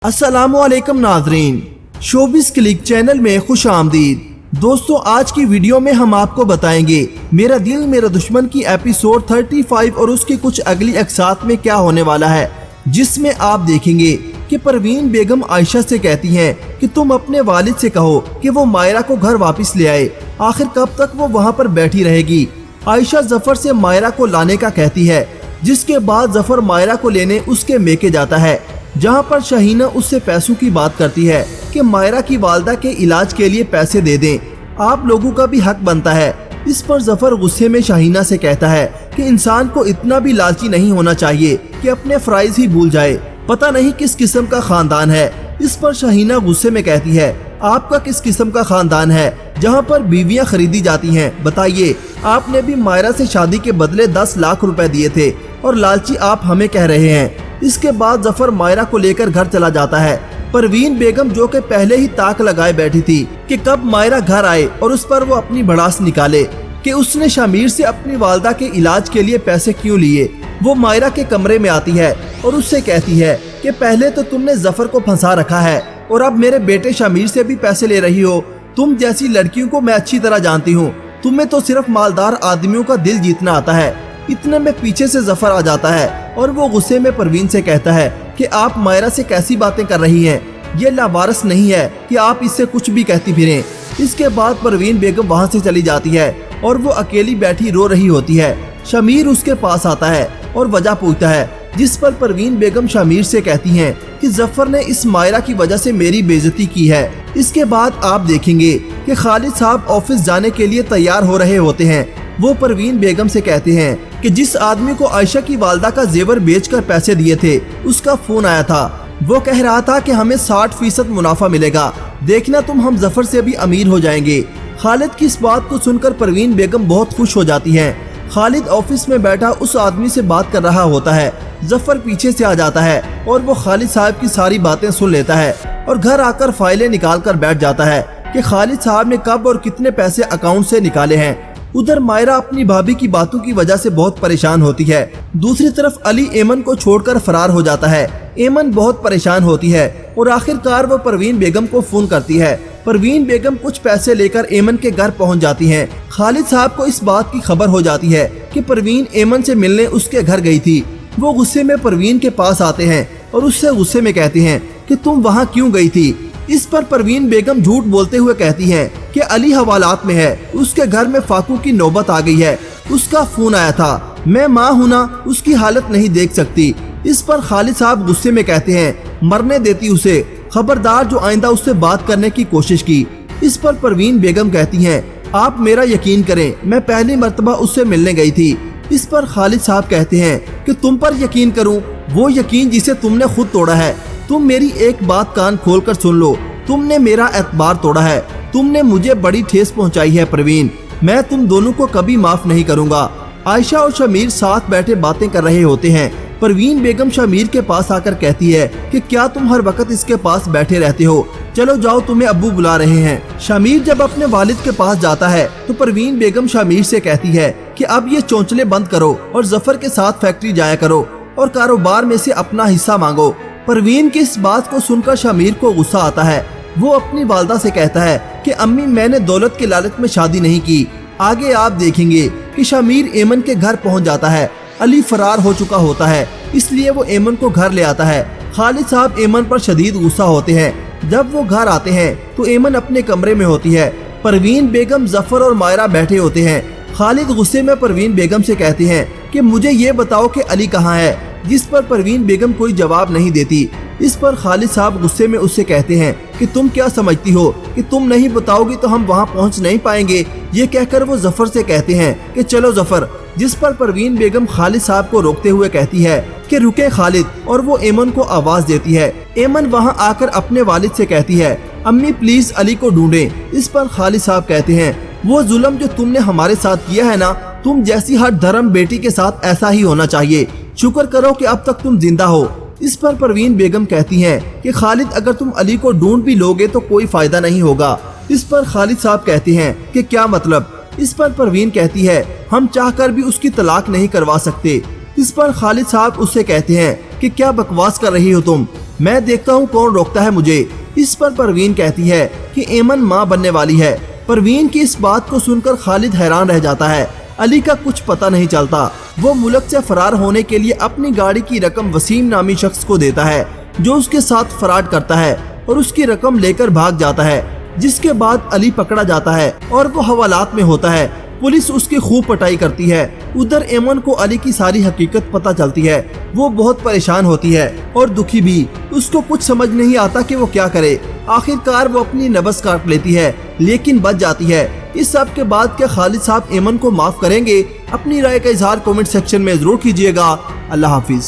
अस्सलामुअलैकुम नाज़रीन, showbiz click channel में खुश आमदीद। दोस्तों, आज की वीडियो में हम आपको बताएंगे मेरा दिल मेरा दुश्मन की एपिसोड 35 और उसकी कुछ अगली अक़सात में क्या होने वाला है, जिसमें आप देखेंगे कि परवीन बेगम आयशा से कहती हैं कि तुम अपने वालिद से कहो कि वो मायरा को घर वापस ले आए। आखिर कब तक वो वहाँ पर बैठी रहेगी। आयशा जफर से मायरा को लाने का कहती है, जिसके बाद जफर मायरा को लेने उसके मेके जाता है, जहां पर शहीना उससे पैसों की बात करती है कि मायरा की वालदा के इलाज के लिए पैसे दे दें, आप लोगों का भी हक बनता है। इस पर जफर गुस्से में शहीना से कहता है कि इंसान को इतना भी लालची नहीं होना चाहिए कि अपने फराइज ही भूल जाए, पता नहीं किस किस्म का खानदान है। इस पर शहीना गुस्से में कहती है, आपका किस किस्म का खानदान है जहां पर बीवियां खरीदी जाती हैं? बताइए, आपने भी मायरा से शादी के बदले 10 लाख रुपए दिए थे और लालची आप हमें कह रहे हैं। इसके बाद जफर मायरा को लेकर घर चला जाता है। परवीन बेगम जो कि पहले ही ताक लगाए बैठी थी कि कब मायरा घर आए और उस पर वो अपनी भड़ास निकाले कि उसने शमीर से अपनी वालदा के इलाज के लिए पैसे क्यों लिए। वो मायरा के कमरे में आती है और उससे कहती है कि पहले तो तुमने जफर को फंसा रखा है और अब मेरे बेटे शमीर से भी पैसे ले रही हो। तुम जैसी लड़कियों को मैं अच्छी तरह जानती हूँ, तुम्हें तो सिर्फ मालदार आदमियों का दिल जीतना आता है। इतने में पीछे से जफर आ जाता है और वो गुस्से में परवीन से कहता है कि आप मायरा से कैसी बातें कर रही हैं, ये लावारिस नहीं है कि आप इससे कुछ भी कहती फिरें। इसके बाद परवीन बेगम वहाँ से चली जाती है और वो अकेली बैठी रो रही होती है। शमीर उसके पास आता है और वजह पूछता है, जिस पर परवीन बेगम शमीर से कहती हैं कि जफर ने इस मायरा की वजह से मेरी बेइज्जती की है। इसके बाद आप देखेंगे कि खालिद साहब ऑफिस जाने के लिए तैयार हो रहे होते हैं। वो परवीन बेगम से कहते हैं कि जिस आदमी को आयशा की वालदा का जेवर बेचकर पैसे दिए थे, उसका फोन आया था। वो कह रहा था कि हमें 60% मुनाफा मिलेगा, देखना तुम हम जफर से भी अमीर हो जाएंगे। खालिद की इस बात को सुनकर परवीन बेगम बहुत खुश हो जाती हैं। खालिद ऑफिस में बैठा उस आदमी से बात कर रहा होता है। जफर पीछे से आ जाता है और वो खालिद साहब की सारी बातें सुन लेता है और घर आकर फाइलें निकाल कर बैठ जाता है कि खालिद साहब ने कब और कितने पैसे अकाउंट से निकाले हैं। उधर मायरा अपनी भाभी की बातों की वजह से बहुत परेशान होती है। दूसरी तरफ अली एमन को छोड़कर फरार हो जाता है। एमन बहुत परेशान होती है और आखिरकार वो परवीन बेगम को फोन करती है। परवीन बेगम कुछ पैसे लेकर एमन के घर पहुंच जाती हैं। खालिद साहब को इस बात की खबर हो जाती है कि परवीन एमन से मिलने उसके घर गई थी। वो गुस्से में परवीन के पास आते हैं और उससे गुस्से में कहते हैं कि तुम वहाँ क्यों गई थी। इस पर परवीन बेगम झूठ बोलते हुए कहती हैं कि अली हवालात में है, उसके घर में फाकू की नौबत आ गई है, उसका फोन आया था, मैं माँ हूँ ना, उसकी हालत नहीं देख सकती। इस पर खालिद साहब गुस्से में कहते हैं, मरने देती उसे, खबरदार जो आइंदा उससे बात करने की कोशिश की। इस पर परवीन बेगम कहती हैं, आप मेरा यकीन करें, मैं पहली मर्तबा उससे मिलने गई थी। इस पर खालिद साहब कहते हैं कि तुम पर यकीन करूं, वो यकीन जिसे तुमने खुद तोड़ा है। तुम मेरी एक बात कान खोल कर सुन लो, तुमने मेरा एतबार तोड़ा है, तुमने मुझे बड़ी ठेस पहुंचाई है परवीन, मैं तुम दोनों को कभी माफ नहीं करूंगा। आयशा और शमीर साथ बैठे बातें कर रहे होते हैं। परवीन बेगम शमीर के पास आकर कहती है कि क्या तुम हर वक्त इसके पास बैठे रहते हो, चलो जाओ, तुम्हें अब्बू बुला रहे हैं। शमीर जब अपने वालिद के पास जाता है तो परवीन बेगम शमीर से कहती है कि अब ये चौंचले बंद करो और जफर के साथ फैक्ट्री जाया करो और कारोबार में से अपना हिस्सा मांगो। परवीन की इस बात को सुनकर शमीर को गुस्सा आता है। वो अपनी वालदा से कहता है कि अम्मी, मैंने दौलत के लालच में शादी नहीं की। आगे आप देखेंगे कि शमीर एमन के घर पहुंच जाता है। अली फरार हो चुका होता है, इसलिए वो एमन को घर ले आता है। खालिद साहब एमन पर शदीद गुस्सा होते हैं। जब वो घर आते हैं तो एमन अपने कमरे में होती है। परवीन बेगम, जफर और मायरा बैठे होते हैं। खालिद गुस्से में परवीन बेगम से कहते हैं कि मुझे ये बताओ कि अली कहाँ है, जिस पर परवीन बेगम कोई जवाब नहीं देती। इस पर खालिद साहब गुस्से में उससे कहते हैं कि तुम क्या समझती हो कि तुम नहीं बताओगी तो हम वहाँ पहुँच नहीं पाएंगे। ये कहकर वो जफर से कहते हैं कि चलो जफर। जिस पर परवीन बेगम खालिद साहब को रोकते हुए कहती है कि रुके खालिद, और वो एमन को आवाज देती है। एमन वहाँ आकर अपने वालिद से कहती है, अम्मी प्लीज अली को ढूंढें। इस पर खालिद साहब कहते हैं, वो जुल्म जो तुमने हमारे साथ किया है ना, तुम जैसी हर धर्म बेटी के साथ ऐसा ही होना चाहिए, शुक्र करो कि अब तक तुम जिंदा हो। इस पर परवीन बेगम कहती हैं कि खालिद, अगर तुम अली को ढूंढ भी लोगे तो कोई फायदा नहीं होगा। इस पर खालिद साहब कहते हैं कि क्या मतलब। इस पर परवीन कहती है, हम चाहकर भी उसकी तलाक नहीं करवा सकते। इस पर खालिद साहब उससे कहते हैं कि क्या बकवास कर रही हो तुम, मैं देखता हूँ कौन रोकता है मुझे। इस पर परवीन कहती है कि ऐमन माँ बनने वाली है। परवीन की इस बात को सुनकर खालिद हैरान रह जाता है। अली का कुछ पता नहीं चलता। वो मुल्क से फरार होने के लिए अपनी गाड़ी की रकम वसीम नामी शख्स को देता है, जो उसके साथ फराड करता है और उसकी रकम लेकर भाग जाता है, जिसके बाद अली पकड़ा जाता है और वो हवालात में होता है। पुलिस उसकी खूब पटाई करती है। उधर ऐमन को अली की सारी हकीकत पता चलती है। वो बहुत परेशान होती है और दुखी भी। उसको कुछ समझ नहीं आता कि वो क्या करे। आखिरकार वो अपनी नब्ज काट लेती है, लेकिन बच जाती है। इस सब के बाद क्या खालिद साहब ऐमन को माफ करेंगे? अपनी राय का इजहार कमेंट सेक्शन में जरूर कीजिएगा। अल्लाह हाफिज।